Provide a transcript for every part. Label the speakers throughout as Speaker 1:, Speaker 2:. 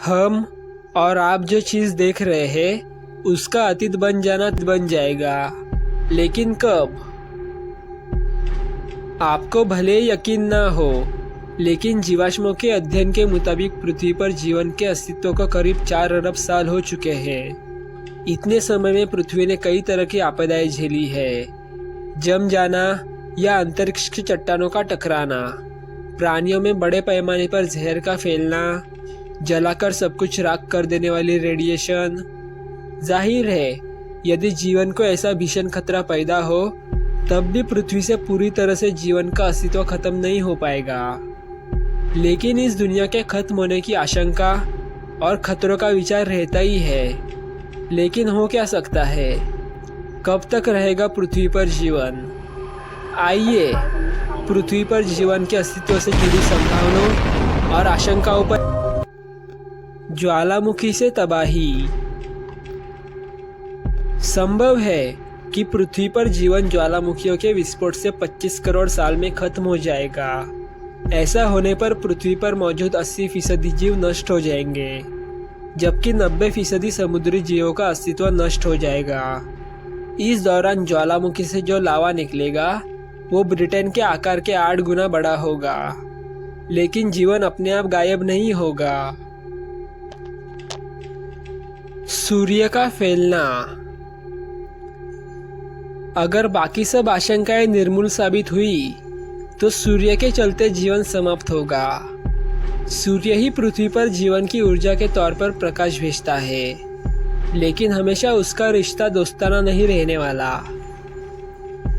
Speaker 1: हम और आप जो चीज़ देख रहे हैं उसका अतीत बन जाना बन जाएगा, लेकिन कब? आपको भले यकीन ना हो, लेकिन जीवाश्मों के अध्ययन के मुताबिक पृथ्वी पर जीवन के अस्तित्व को करीब 4 अरब साल हो चुके हैं। इतने समय में पृथ्वी ने कई तरह की आपदाएं झेली है। जम जाना या अंतरिक्ष की चट्टानों का टकराना, प्राणियों में बड़े पैमाने पर जहर का फैलना, जलाकर सब कुछ राख कर देने वाली रेडिएशन। जाहिर है, यदि जीवन को ऐसा भीषण खतरा पैदा हो तब भी पृथ्वी से पूरी तरह से जीवन का अस्तित्व खत्म नहीं हो पाएगा। लेकिन इस दुनिया के खत्म होने की आशंका और खतरों का विचार रहता ही है। लेकिन हो क्या सकता है? कब तक रहेगा पृथ्वी पर जीवन? आइए पृथ्वी पर जीवन के अस्तित्व से जुड़ी संभावनाओं और आशंकाओं पर। ज्वालामुखी से तबाही। संभव है कि पृथ्वी पर जीवन ज्वालामुखियों के विस्फोट से 25 करोड़ साल में खत्म हो जाएगा। ऐसा होने पर पृथ्वी पर मौजूद 80% जीव नष्ट हो जाएंगे, जबकि 90% समुद्री जीवों का अस्तित्व नष्ट हो जाएगा। इस दौरान ज्वालामुखी से जो लावा निकलेगा वो ब्रिटेन के आकार के 8 गुना बड़ा होगा, लेकिन जीवन अपने आप गायब नहीं होगा। सूर्य का फैलना। अगर बाकी सब आशंकाएं निर्मूल साबित हुई तो सूर्य के चलते जीवन समाप्त होगा। सूर्य ही पृथ्वी पर जीवन की ऊर्जा के तौर पर प्रकाश भेजता है, लेकिन हमेशा उसका रिश्ता दोस्ताना नहीं रहने वाला।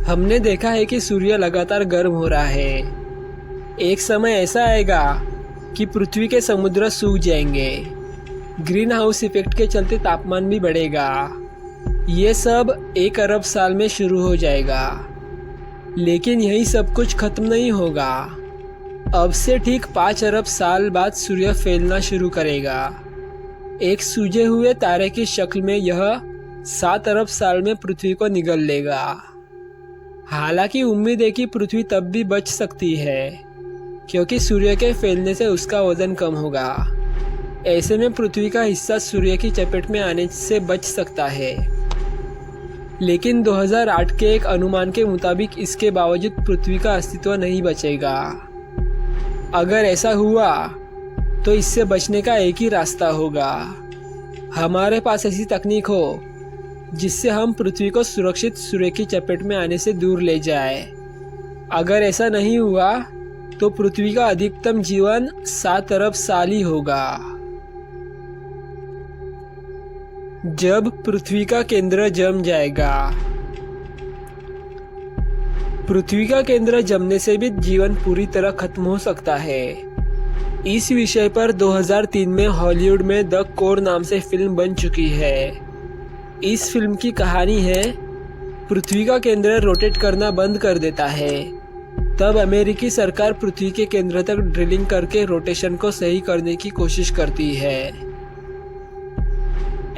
Speaker 1: हमने देखा है कि सूर्य लगातार गर्म हो रहा है। एक समय ऐसा आएगा कि पृथ्वी के समुद्र सूख जाएंगे। ग्रीन हाउस इफेक्ट के चलते तापमान भी बढ़ेगा। ये सब 1 अरब साल में शुरू हो जाएगा, लेकिन यही सब कुछ खत्म नहीं होगा। अब से ठीक 5 अरब साल बाद सूर्य फैलना शुरू करेगा। एक सूजे हुए तारे की शक्ल में यह 7 अरब साल में पृथ्वी को निगल लेगा। हालांकि उम्मीद है कि पृथ्वी तब भी बच सकती है, क्योंकि सूर्य के फैलने से उसका वजन कम होगा। ऐसे में पृथ्वी का हिस्सा सूर्य की चपेट में आने से बच सकता है। लेकिन 2008 के एक अनुमान के मुताबिक इसके बावजूद पृथ्वी का अस्तित्व नहीं बचेगा। अगर ऐसा हुआ तो इससे बचने का एक ही रास्ता होगा। हमारे पास ऐसी तकनीक हो जिससे हम पृथ्वी को सुरक्षित सूर्य की चपेट में आने से दूर ले जाए। अगर ऐसा नहीं हुआ तो पृथ्वी का अधिकतम जीवन 7 अरब साल ही होगा। जब पृथ्वी का केंद्र जम जाएगा। पृथ्वी का केंद्र जमने से भी जीवन पूरी तरह खत्म हो सकता है। इस विषय पर 2003 में हॉलीवुड में द कोर नाम से फिल्म बन चुकी है। इस फिल्म की कहानी है, पृथ्वी का केंद्र रोटेट करना बंद कर देता है। तब अमेरिकी सरकार पृथ्वी के केंद्र तक ड्रिलिंग करके रोटेशन को सही करने की कोशिश करती है।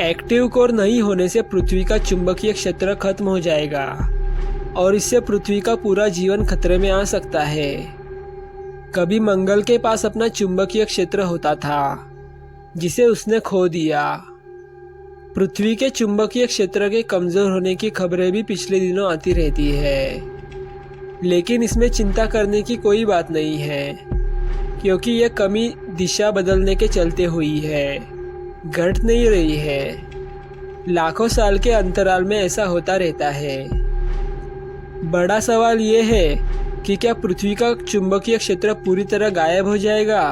Speaker 1: एक्टिव कोर नहीं होने से पृथ्वी का चुंबकीय क्षेत्र खत्म हो जाएगा और इससे पृथ्वी का पूरा जीवन खतरे में आ सकता है। कभी मंगल के पास अपना चुंबकीय क्षेत्र होता था, जिसे उसने खो दिया। पृथ्वी के चुंबकीय क्षेत्र के कमजोर होने की खबरें भी पिछले दिनों आती रहती है, लेकिन इसमें चिंता करने की कोई बात नहीं है, क्योंकि यह कमी दिशा बदलने के चलते हुई है, घट नहीं रही है। लाखों साल के अंतराल में ऐसा होता रहता है। बड़ा सवाल यह है कि क्या पृथ्वी का चुंबकीय क्षेत्र पूरी तरह गायब हो जाएगा?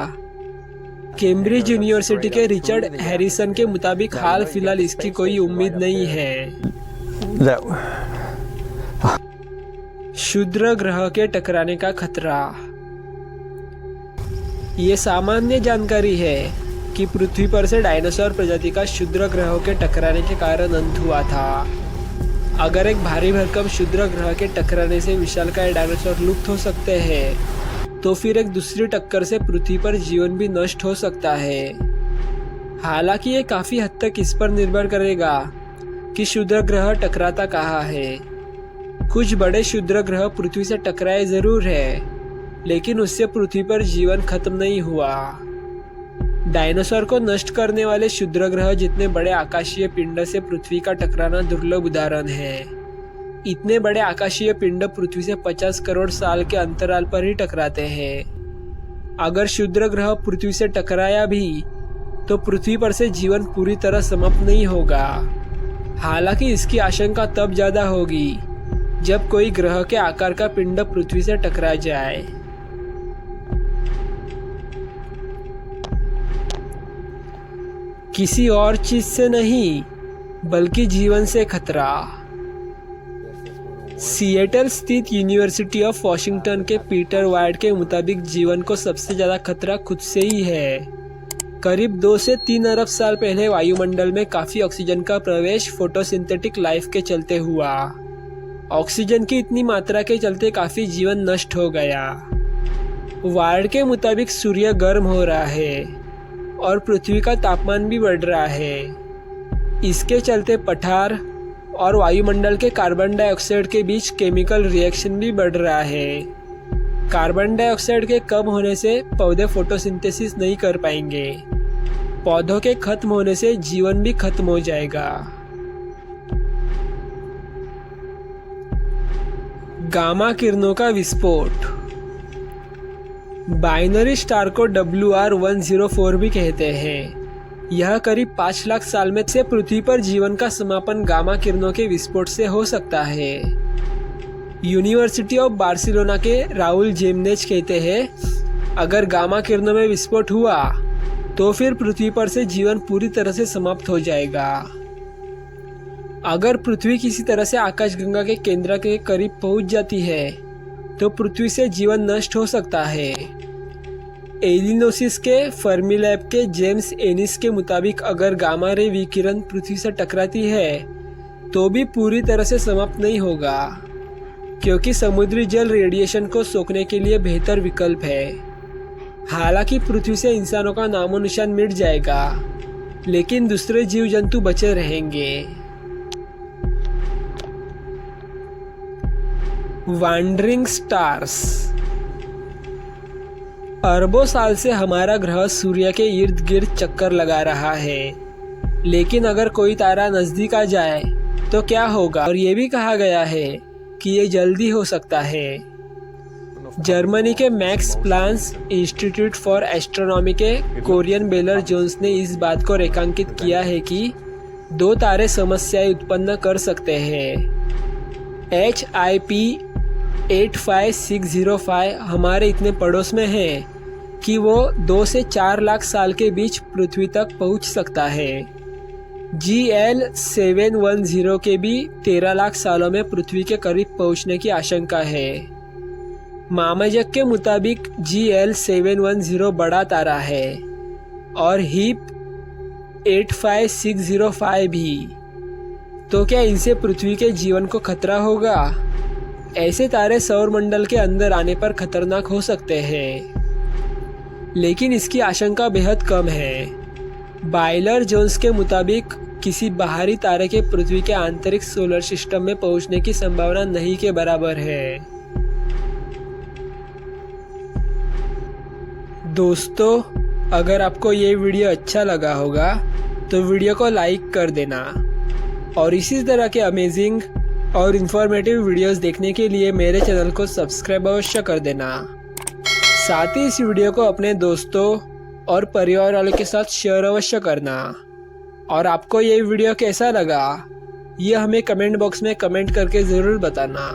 Speaker 1: कैम्ब्रिज यूनिवर्सिटी के रिचर्ड हैरिसन के मुताबिक हाल फिलहाल इसकी कोई उम्मीद नहीं है। क्षुद्र ग्रह के टकराने का खतरा। ये सामान्य जानकारी है कि पृथ्वी पर से डायनासोर प्रजाति का क्षुद्र ग्रहों के टकराने के कारण अंत हुआ था। अगर एक भारी भरकम क्षुद्र ग्रह के टकराने से विशालकाय डायनासोर लुप्त हो सकते हैं, तो फिर एक दूसरी टक्कर से पृथ्वी पर जीवन भी नष्ट हो सकता है। हालांकि ये काफी हद तक इस पर निर्भर करेगा कि क्षुद्र ग्रह टकराता कहाँ है। कुछ बड़े क्षुद्र ग्रह पृथ्वी से टकराए जरूर है, लेकिन उससे पृथ्वी पर जीवन खत्म नहीं हुआ। डायनासोर को नष्ट करने वाले क्षुद्र ग्रह जितने बड़े आकाशीय पिंड से पृथ्वी का टकराना दुर्लभ उदाहरण है। इतने बड़े आकाशीय पिंड पृथ्वी से 50 करोड़ साल के अंतराल पर ही टकराते हैं। अगर क्षुद्र ग्रह पृथ्वी से टकराया भी तो पृथ्वी पर से जीवन पूरी तरह समाप्त नहीं होगा। हालांकि इसकी आशंका तब ज्यादा होगी जब कोई ग्रह के आकार का पिंड पृथ्वी से टकरा जाए। किसी और चीज से नहीं बल्कि जीवन से खतरा। सिएटल स्थित यूनिवर्सिटी ऑफ वॉशिंगटन के पीटर वाइट के मुताबिक जीवन को सबसे ज्यादा खतरा खुद से ही है। करीब 2 से 3 अरब साल पहले वायुमंडल में काफी ऑक्सीजन का प्रवेश फोटोसिंथेटिक लाइफ के चलते हुआ। ऑक्सीजन की इतनी मात्रा के चलते काफी जीवन नष्ट हो गया। वाइट के मुताबिक सूर्य गर्म हो रहा है और पृथ्वी का तापमान भी बढ़ रहा है। इसके चलते पठार और वायुमंडल के कार्बन डाइऑक्साइड के बीच केमिकल रिएक्शन भी बढ़ रहा है। कार्बन डाइऑक्साइड के कम होने से पौधे फोटोसिंथेसिस नहीं कर पाएंगे। पौधों के खत्म होने से जीवन भी खत्म हो जाएगा। गामा किरणों का विस्फोट। बाइनरी स्टार को WR104 भी कहते हैं। यह करीब 5 लाख साल में से पृथ्वी पर जीवन का समापन गामा किरणों के विस्फोट से हो सकता है। यूनिवर्सिटी ऑफ बार्सिलोना के राउल जेमनेज कहते हैं, अगर गामा किरणों में विस्फोट हुआ तो फिर पृथ्वी पर से जीवन पूरी तरह से समाप्त हो जाएगा। अगर पृथ्वी किसी तरह से आकाशगंगा के केंद्र के करीब पहुंच जाती है तो पृथ्वी से जीवन नष्ट हो सकता है। इलिनोइस के फर्मी लैब के जेम्स एनिस के मुताबिक अगर गामा रे विकिरण पृथ्वी से टकराती है तो भी पूरी तरह से समाप्त नहीं होगा, क्योंकि समुद्री जल रेडिएशन को सोखने के लिए बेहतर विकल्प है। हालांकि पृथ्वी से इंसानों का नामो निशान मिट जाएगा, लेकिन दूसरे जीव जंतु बचे रहेंगे। Wandering stars. अरबों साल से हमारा ग्रह सूर्य के इर्द गिर्द चक्कर लगा रहा है, लेकिन अगर कोई तारा नजदीक आ जाए तो क्या होगा? और ये भी कहा गया है कि ये जल्दी हो सकता है। जर्मनी के max Planck institute for astronomy के कोरियन बेलर जोन्स ने इस बात को रेखांकित किया है कि 2 तारे समस्याएं उत्पन्न कर सकते हैं। HIP 85605 हमारे इतने पड़ोस में है कि वो 2 से 4 लाख साल के बीच पृथ्वी तक पहुंच सकता है। GL 710 के भी 13 लाख सालों में पृथ्वी के करीब पहुंचने की आशंका है। मामजक के मुताबिक GL 710 बड़ा तारा है और HIP 85605 भी। तो क्या इनसे पृथ्वी के जीवन को खतरा होगा? ऐसे तारे सौर मंडल के अंदर आने पर खतरनाक हो सकते हैं, लेकिन इसकी आशंका बेहद कम है। बायलर जोन्स के मुताबिक किसी बाहरी तारे के पृथ्वी के आंतरिक सोलर सिस्टम में पहुंचने की संभावना नहीं के बराबर है। दोस्तों, अगर आपको ये वीडियो अच्छा लगा होगा तो वीडियो को लाइक कर देना और इसी तरह के अमेजिंग और इन्फॉर्मेटिव वीडियोस देखने के लिए मेरे चैनल को सब्सक्राइब अवश्य कर देना। साथ ही इस वीडियो को अपने दोस्तों और परिवार वालों के साथ शेयर अवश्य करना। और आपको ये वीडियो कैसा लगा ये हमें कमेंट बॉक्स में कमेंट करके ज़रूर बताना।